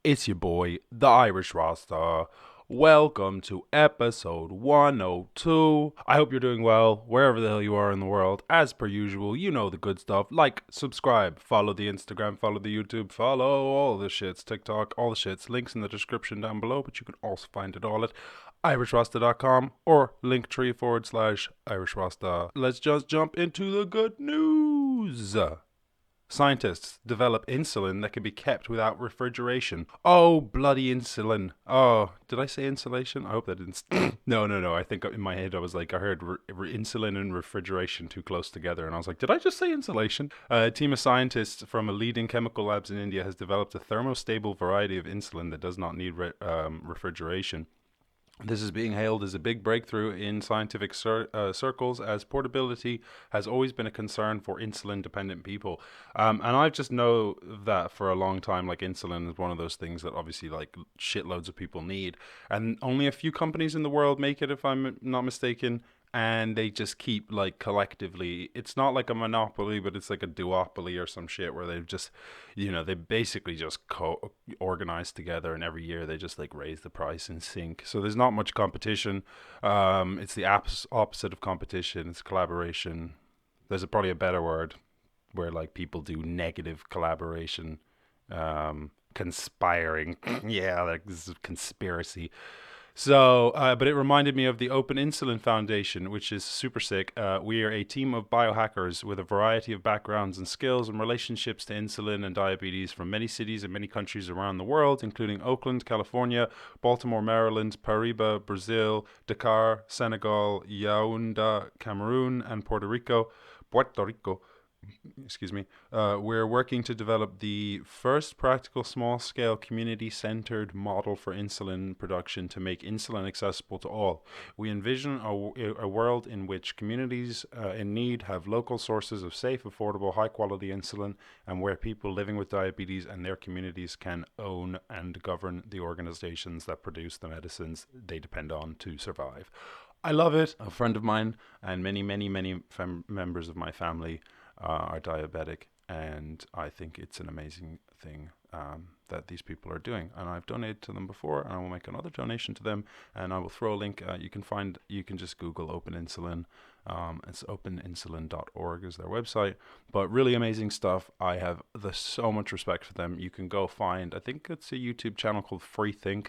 It's your boy, the Irish Rasta. Welcome to episode 102. I hope you're doing well, wherever the hell you are in the world. As per usual, you know the good stuff. Like, subscribe, follow the Instagram, follow the YouTube, follow all the shits, TikTok, all the shits. Links in the description down below, but you can also find it all at irishrasta.com or linktr.ee/irishrasta. Let's just jump into the good news. Scientists develop insulin that can be kept without refrigeration. Oh, bloody insulin. Oh, did I say insulation? I hope that didn't. No. I think in my head I was like, I heard insulin and refrigeration too close together. And I was like, did I just say insulation? A team of scientists from a leading chemical labs in India has developed a thermostable variety of insulin that does not need refrigeration. This is being hailed as a big breakthrough in scientific circles, as portability has always been a concern for insulin-dependent people. And I just know that for a long time, like insulin is one of those things that obviously like shitloads of people need. And only a few companies in the world make it, if I'm not mistaken. And they just keep like collectively, it's not like a monopoly, but it's like a duopoly or some shit where they've just, they basically just organize together, and every year they just like raise the price in sync. So there's not much competition. It's the opposite of competition. It's collaboration. There's probably a better word where like people do negative collaboration, conspiring. Yeah, like this is conspiracy. So, but it reminded me of the Open Insulin Foundation, which is super sick. We are a team of biohackers with a variety of backgrounds and skills and relationships to insulin and diabetes from many cities and many countries around the world, including Oakland, California, Baltimore, Maryland, Paribas, Brazil, Dakar, Senegal, Yaoundé, Cameroon, and Puerto Rico. Excuse me. We're working to develop the first practical small-scale community-centered model for insulin production to make insulin accessible to all. We envision a world in which communities in need have local sources of safe, affordable, high-quality insulin, and where people living with diabetes and their communities can own and govern the organizations that produce the medicines they depend on to survive. I love it. A friend of mine and many members of my family are diabetic, and I think it's an amazing thing that these people are doing. And I've donated to them before, and I will make another donation to them, and I will throw a link. You can just Google Open Insulin. It's openinsulin.org is their website, but really amazing stuff. I have so much respect for them. You can go find, I think it's a YouTube channel called Freethink,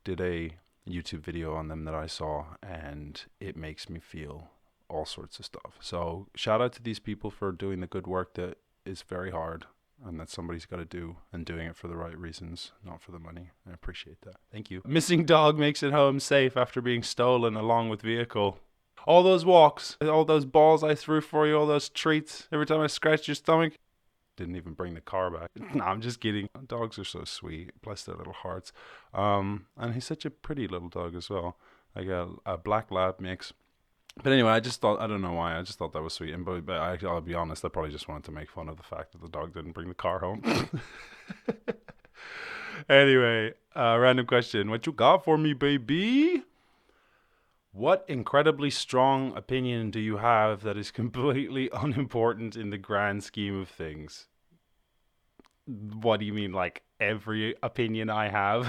did a YouTube video on them that I saw, and it makes me feel all sorts of stuff. So shout out to these people for doing the good work that is very hard and that somebody's got to do, and doing it for the right reasons, not for the money. I appreciate that. Thank you. Missing dog makes it home safe after being stolen along with vehicle. All those walks, all those balls I threw for you, all those treats, every time I scratched your stomach. Didn't even bring the car back. No, I'm just kidding. Dogs are so sweet. Bless their little hearts. And he's such a pretty little dog as well. Like a black lab mix. But anyway, I don't know why, I just thought that was sweet. But I'll be honest, I probably just wanted to make fun of the fact that the dog didn't bring the car home. Anyway, random question. What you got for me, baby? What incredibly strong opinion do you have that is completely unimportant in the grand scheme of things? What do you mean, like every opinion I have?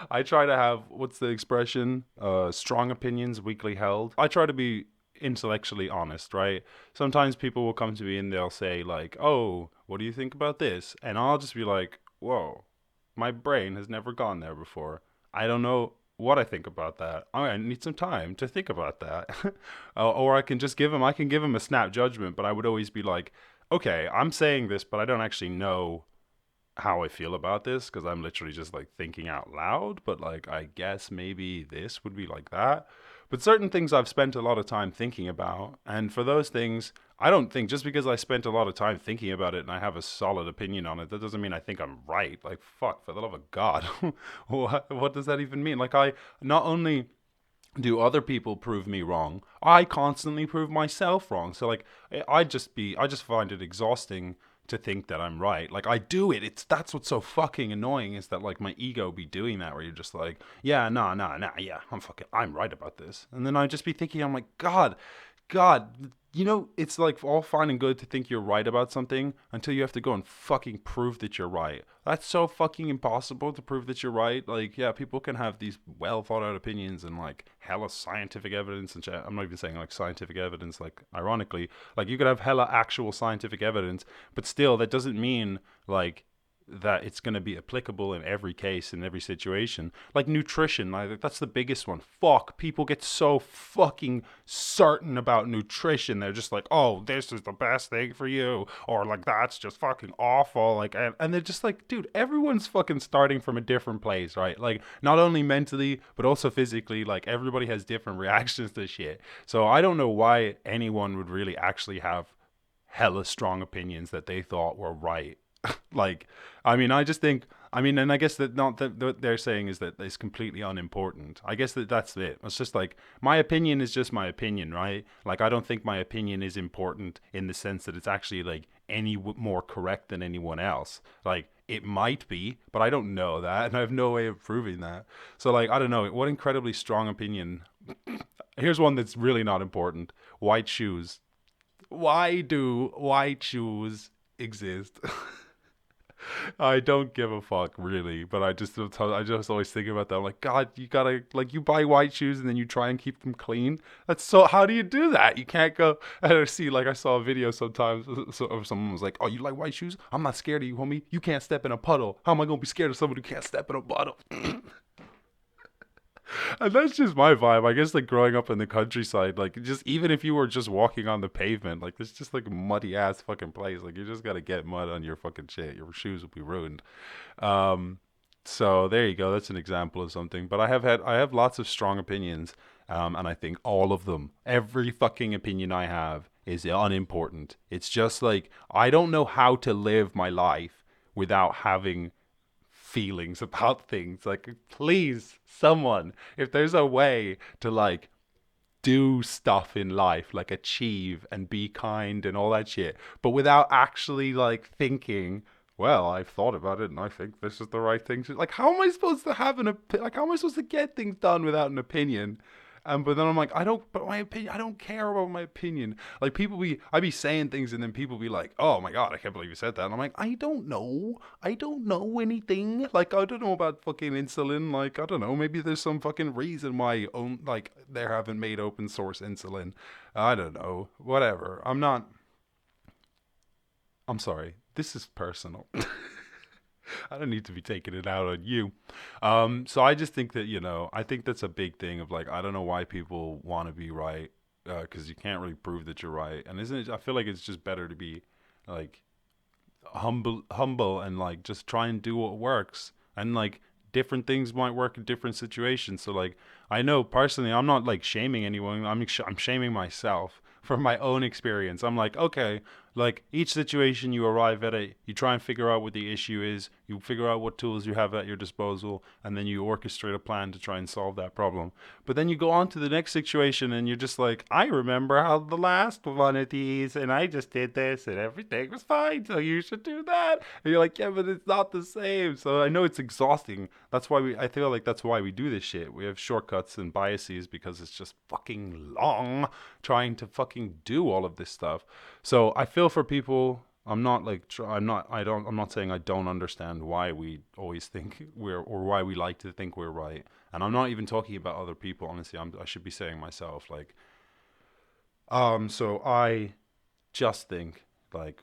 I try to have, what's the expression? Strong opinions, weakly held. I try to be intellectually honest, right? Sometimes people will come to me and they'll say like, oh, what do you think about this? And I'll just be like, whoa, my brain has never gone there before. I don't know what I think about that. I need some time to think about that. Or I can give him a snap judgment, but I would always be like, okay, I'm saying this, but I don't actually know how I feel about this, because I'm literally just like thinking out loud, but like I guess maybe this would be like that. But certain things I've spent a lot of time thinking about, and for those things, I don't think just because I spent a lot of time thinking about it and I have a solid opinion on it, that doesn't mean I think I'm right. Like, fuck, for the love of God. What does that even mean? Like, I not only do other people prove me wrong, I constantly prove myself wrong. So like I just find it exhausting to think that I'm right. Like I do it. That's what's so fucking annoying, is that like my ego be doing that, where you're just like, yeah, nah, yeah, I'm right about this. And then I just be thinking, I'm like, God, you know, it's like all fine and good to think you're right about something until you have to go and fucking prove that you're right. That's so fucking impossible to prove that you're right. Like, yeah, people can have these well thought out opinions and like hella scientific evidence and shit. I'm not even saying like scientific evidence, like ironically, like you could have hella actual scientific evidence, but still that doesn't mean like that it's going to be applicable in every case in every situation. Like nutrition, like that's the biggest one. Fuck, people get so fucking certain about nutrition. They're just like, oh, this is the best thing for you, or like that's just fucking awful. Like, and they're just like, dude, everyone's fucking starting from a different place, right? Like not only mentally but also physically. Like everybody has different reactions to shit. So I don't know why anyone would really actually have hella strong opinions that they thought were right. Like, I mean, I just think, I mean, and I guess that not that what they're saying is that it's completely unimportant. I guess that that's it. It's just like my opinion is just my opinion, right? Like, I don't think my opinion is important in the sense that it's actually like any more correct than anyone else. Like, it might be, but I don't know that, and I have no way of proving that. So, like, I don't know. What incredibly strong opinion. Here's one that's really not important: white shoes. Why do white shoes exist? I don't give a fuck really, but I just always think about that. I'm like, God, you gotta like you buy white shoes and then you try and keep them clean. That's so. How do you do that? You can't go. I see. Like I saw a video sometimes of someone was like, "Oh, you like white shoes? I'm not scared of you, homie. You can't step in a puddle. How am I gonna be scared of someone who can't step in a puddle?" And that's just my vibe. I guess like growing up in the countryside, like just even if you were just walking on the pavement, like it's just like a muddy ass fucking place. Like you just gotta get mud on your fucking shit. Your shoes will be ruined. Um, so there you go. That's an example of something. But I have lots of strong opinions, and I think all of them, every fucking opinion I have is unimportant. It's just like I don't know how to live my life without having feelings about things. Like, please, someone, if there's a way to like do stuff in life, like achieve and be kind and all that shit, but without actually like thinking, well, I've thought about it and I think this is the right thing to like. How am I supposed to have like? How am I supposed to get things done without an opinion? But then I'm like, I don't. But my opinion, I don't care about my opinion. Like I be saying things, and then people be like, "Oh my god, I can't believe you said that." And I'm like, I don't know. I don't know anything. Like, I don't know about fucking insulin. Like, I don't know. Maybe there's some fucking reason why like they haven't made open source insulin. I don't know. Whatever. I'm not. I'm sorry. This is personal. I don't need to be taking it out on you. So I just think that, you know, I think that's a big thing of like, I don't know why people want to be right, because you can't really prove that you're right. And isn't it, I feel like it's just better to be like humble and like just try and do what works. And like different things might work in different situations. So like, I know personally, I'm not like shaming anyone. I'm shaming myself from my own experience. I'm like, okay, like each situation you arrive at it, you try and figure out what the issue is, you figure out what tools you have at your disposal, and then you orchestrate a plan to try and solve that problem. But then you go on to the next situation and you're just like, I remember how the last one of these, and I just did this and everything was fine, so you should do that. And you're like, yeah, but it's not the same. So I know it's exhausting. That's why I feel like that's why we do this shit. We have shortcuts and biases because it's just fucking long trying to fucking do all of this stuff. So I feel for people. I'm not like I'm not saying I don't understand why we always think we're or why we like to think we're right. And I'm not even talking about other people. Honestly, I should be saying myself like so I just think like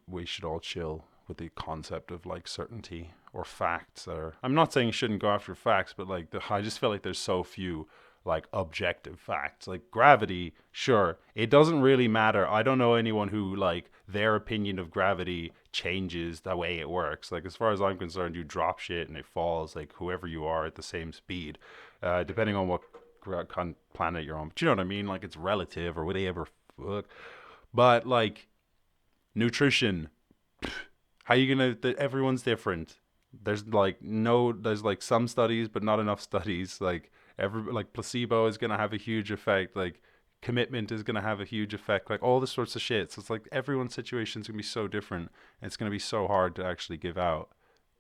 we should all chill with the concept of like certainty or facts. Or I'm not saying you shouldn't go after facts, but like I just feel like there's so few like objective facts. Like gravity, sure, it doesn't really matter. I don't know anyone who like their opinion of gravity changes the way it works. Like as far as I'm concerned, you drop shit and it falls like whoever you are at the same speed, depending on what planet you're on. But you know what I mean? Like it's relative or whatever. Fuck. But like nutrition, how you gonna? Everyone's different. There's like some studies, but not enough studies. Like like placebo is gonna have a huge effect. Like commitment is gonna have a huge effect. Like all this sorts of shit. So it's like everyone's situation is gonna be so different. And it's gonna be so hard to actually give out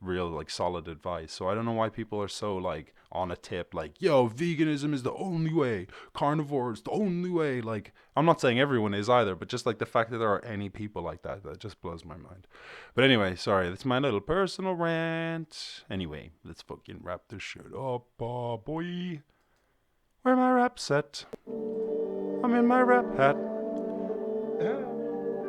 real like solid advice. So I don't know why people are so like on a tip, like, yo, veganism is the only way, carnivore is the only way. Like, I'm not saying everyone is either, but just like the fact that there are any people like that just blows my mind. But anyway, sorry, that's my little personal rant. Anyway, let's fucking wrap this shit up, boy. Where my rap set? I'm in my rap hat.